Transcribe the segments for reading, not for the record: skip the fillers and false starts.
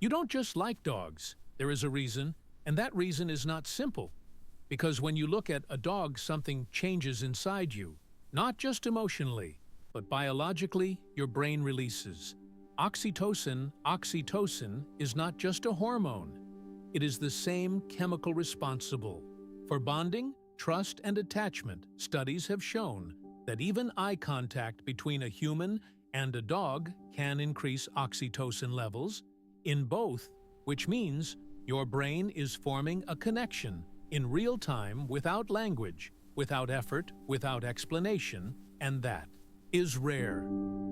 You don't just like dogs. There is a reason, and that reason is not simple. Because when you look at a dog, something changes inside you. Not just emotionally, but biologically, your brain releases. Oxytocin is not just a hormone. It is the same chemical responsible for bonding, trust, and attachment. Studies have shown that even eye contact between a human and a dog can increase oxytocin levels in both, which means your brain is forming a connection in real time without language, without effort, without explanation, and that is rare.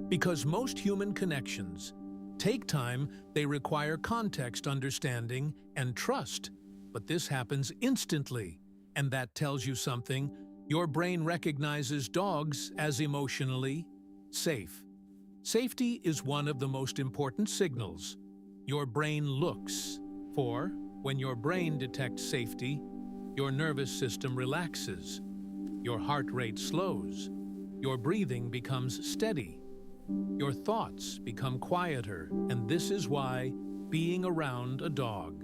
Because most human connections take time, they require context, understanding, and trust. But this happens instantly, and that tells you something. Your brain recognizes dogs as emotionally safe. Safety is one of the most important signals. Your brain looks for. When your brain detects safety, your nervous system relaxes, your heart rate slows, your breathing becomes steady, your thoughts become quieter, and this is why being around a dog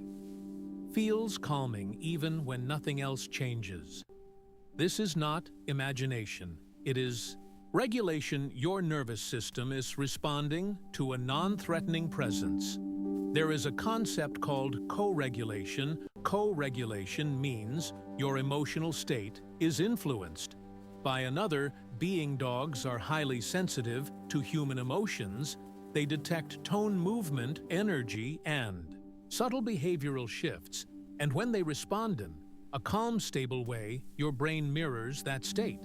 feels calming even when nothing else changes. This is not imagination, it is regulation. Your nervous system is responding to a non-threatening presence. There is a concept called co-regulation. Co-regulation means your emotional state is influenced by another being. Dogs are highly sensitive to human emotions. They detect tone, movement, energy, and subtle behavioral shifts. And when they respond in a calm, stable way, your brain mirrors that state.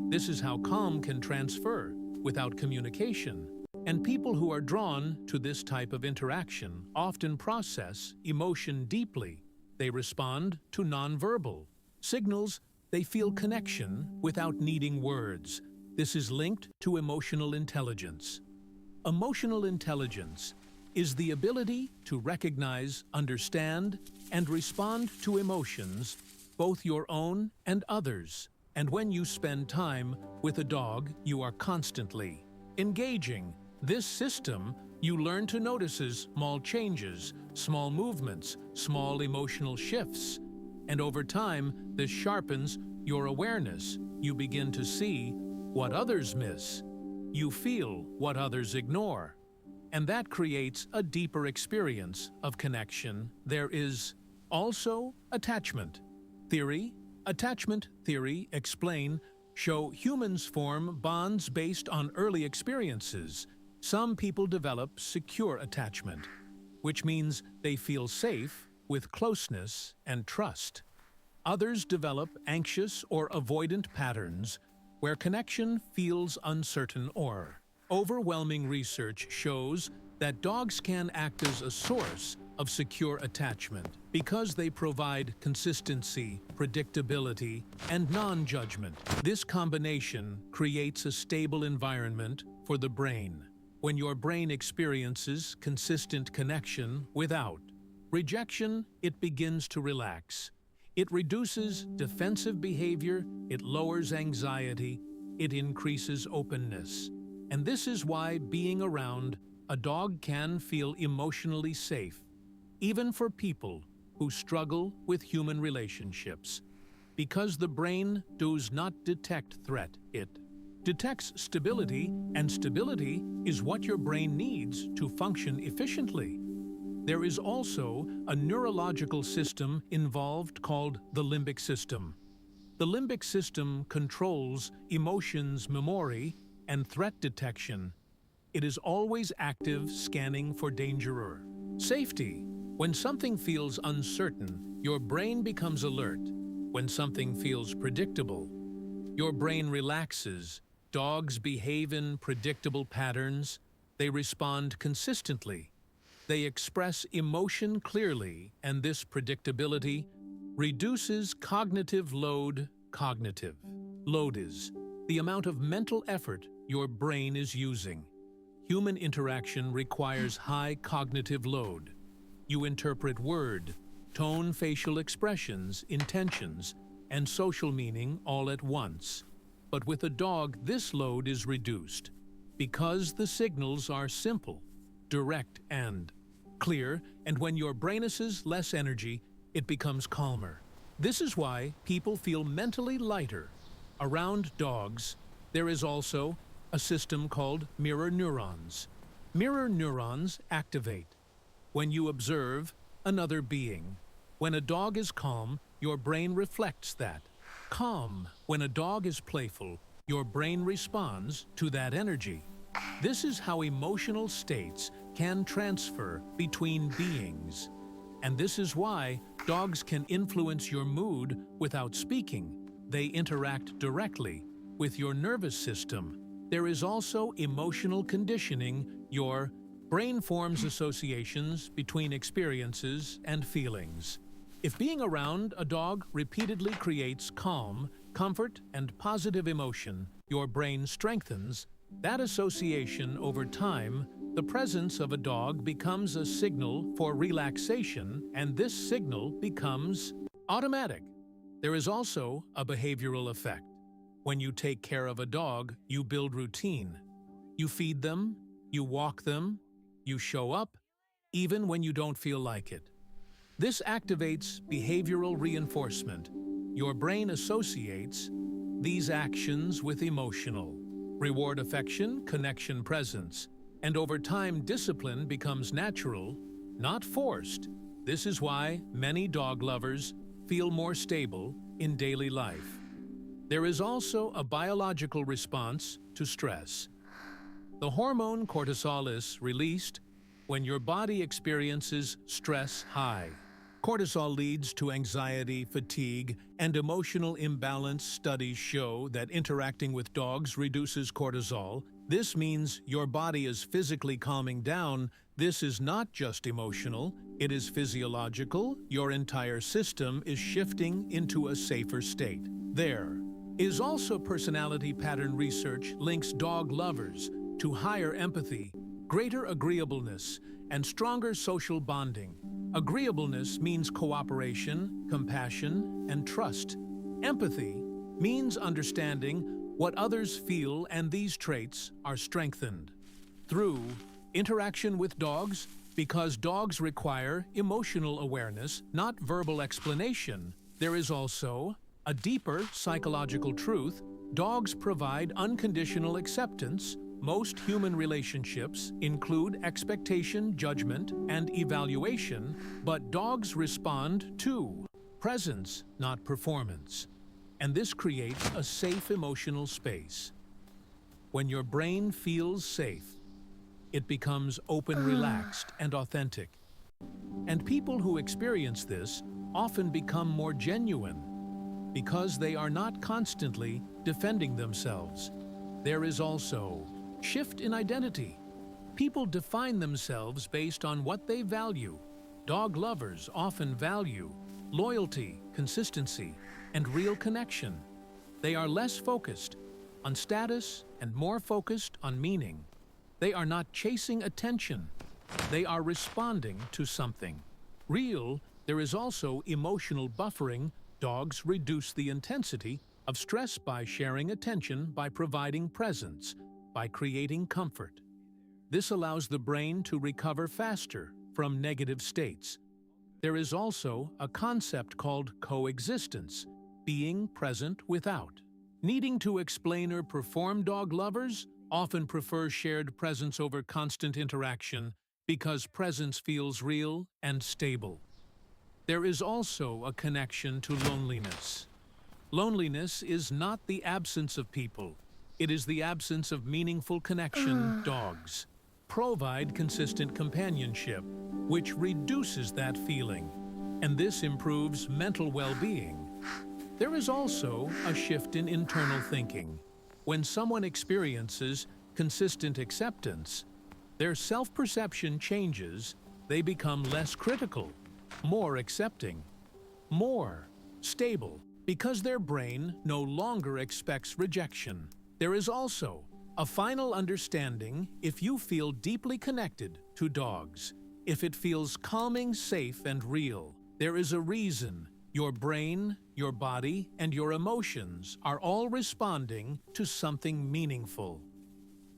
This is how calm can transfer without communication. And people who are drawn to this type of interaction often process emotion deeply. They respond to nonverbal signals. They feel connection without needing words. This is linked to emotional intelligence. Emotional intelligence is the ability to recognize, understand, and respond to emotions, both your own and others. And when you spend time with a dog, you are constantly engaging this system. You learn to notice small changes, small movements, small emotional shifts. And over time, this sharpens your awareness. You begin to see what others miss. You feel what others ignore. And that creates a deeper experience of connection. There is also attachment theory. Attachment theory show humans form bonds based on early experiences. Some people develop secure attachment, which means they feel safe with closeness and trust. Others develop anxious or avoidant patterns where connection feels uncertain or overwhelming. Research shows that dogs can act as a source of secure attachment because they provide consistency, predictability, and non-judgment. This combination creates a stable environment for the brain. When your brain experiences consistent connection without rejection, it begins to relax. It reduces defensive behavior, it lowers anxiety, it increases openness. And this is why being around a dog can feel emotionally safe, even for people who struggle with human relationships. Because the brain does not detect threat, it detects stability, and stability is what your brain needs to function efficiently. There is also a neurological system involved called the limbic system. The limbic system controls emotions, memory, and threat detection. It is always active, scanning for danger or safety. When something feels uncertain, your brain becomes alert. When something feels predictable, your brain relaxes. Dogs behave in predictable patterns. They respond consistently. They express emotion clearly, and this predictability reduces cognitive load. Cognitive load is the amount of mental effort your brain is using. Human interaction requires high cognitive load. You interpret word, tone, facial expressions, intentions, and social meaning all at once. But with a dog, this load is reduced because the signals are simple, direct, and clear, and when your brain has less energy, it becomes calmer. This is why people feel mentally lighter. Around dogs, there is also a system called mirror neurons. Mirror neurons activate when you observe another being. When a dog is calm, your brain reflects that. Calm. When a dog is playful, your brain responds to that energy. This is how emotional states can transfer between beings. And this is why dogs can influence your mood without speaking. They interact directly with your nervous system. There is also emotional conditioning. Your brain forms associations between experiences and feelings. If being around a dog repeatedly creates calm, comfort, and positive emotion, your brain strengthens that association over time. The presence of a dog becomes a signal for relaxation, and this signal becomes automatic. There is also a behavioral effect. When you take care of a dog, you build routine. You feed them, you walk them, you show up, even when you don't feel like it. This activates behavioral reinforcement. Your brain associates these actions with emotional reward, affection, connection, presence. And over time, discipline becomes natural, not forced. This is why many dog lovers feel more stable in daily life. There is also a biological response to stress. The hormone cortisol is released when your body experiences stress high. Cortisol leads to anxiety, fatigue, and emotional imbalance. Studies show that interacting with dogs reduces cortisol. This means your body is physically calming down. This is not just emotional, it is physiological. Your entire system is shifting into a safer state. There is also personality pattern research links dog lovers to higher empathy, greater agreeableness, and stronger social bonding. Agreeableness means cooperation, compassion, and trust. Empathy means understanding what others feel, and these traits are strengthened through interaction with dogs. Because dogs require emotional awareness, not verbal explanation, there is also a deeper psychological truth. Dogs provide unconditional acceptance. Most human relationships include expectation, judgment, and evaluation, but dogs respond to presence, not performance. And this creates a safe emotional space. When your brain feels safe, it becomes open, relaxed, and authentic. And people who experience this often become more genuine because they are not constantly defending themselves. There is also shift in identity. People define themselves based on what they value. Dog lovers often value loyalty, consistency, and real connection. They are less focused on status and more focused on meaning. They are not chasing attention. They are responding to something real. There is also emotional buffering. Dogs reduce the intensity of stress by sharing attention, by providing presence, by creating comfort. This allows the brain to recover faster from negative states. There is also a concept called coexistence, being present without needing to explain or perform. Dog lovers often prefer shared presence over constant interaction because presence feels real and stable. There is also a connection to loneliness. Loneliness is not the absence of people. It is the absence of meaningful connection. Dogs provide consistent companionship, which reduces that feeling, and this improves mental well-being. There is also a shift in internal thinking. When someone experiences consistent acceptance, their self-perception changes. They become less critical, more accepting, more stable, because their brain no longer expects rejection. There is also a final understanding. If you feel deeply connected to dogs, if it feels calming, safe, and real, there is a reason. Your brain, your body, and your emotions are all responding to something meaningful.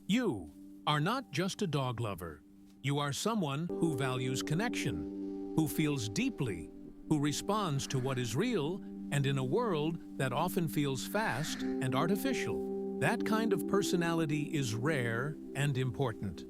You are not just a dog lover. You are someone who values connection, who feels deeply, who responds to what is real, and in a world that often feels fast and artificial. That kind of personality is rare and important.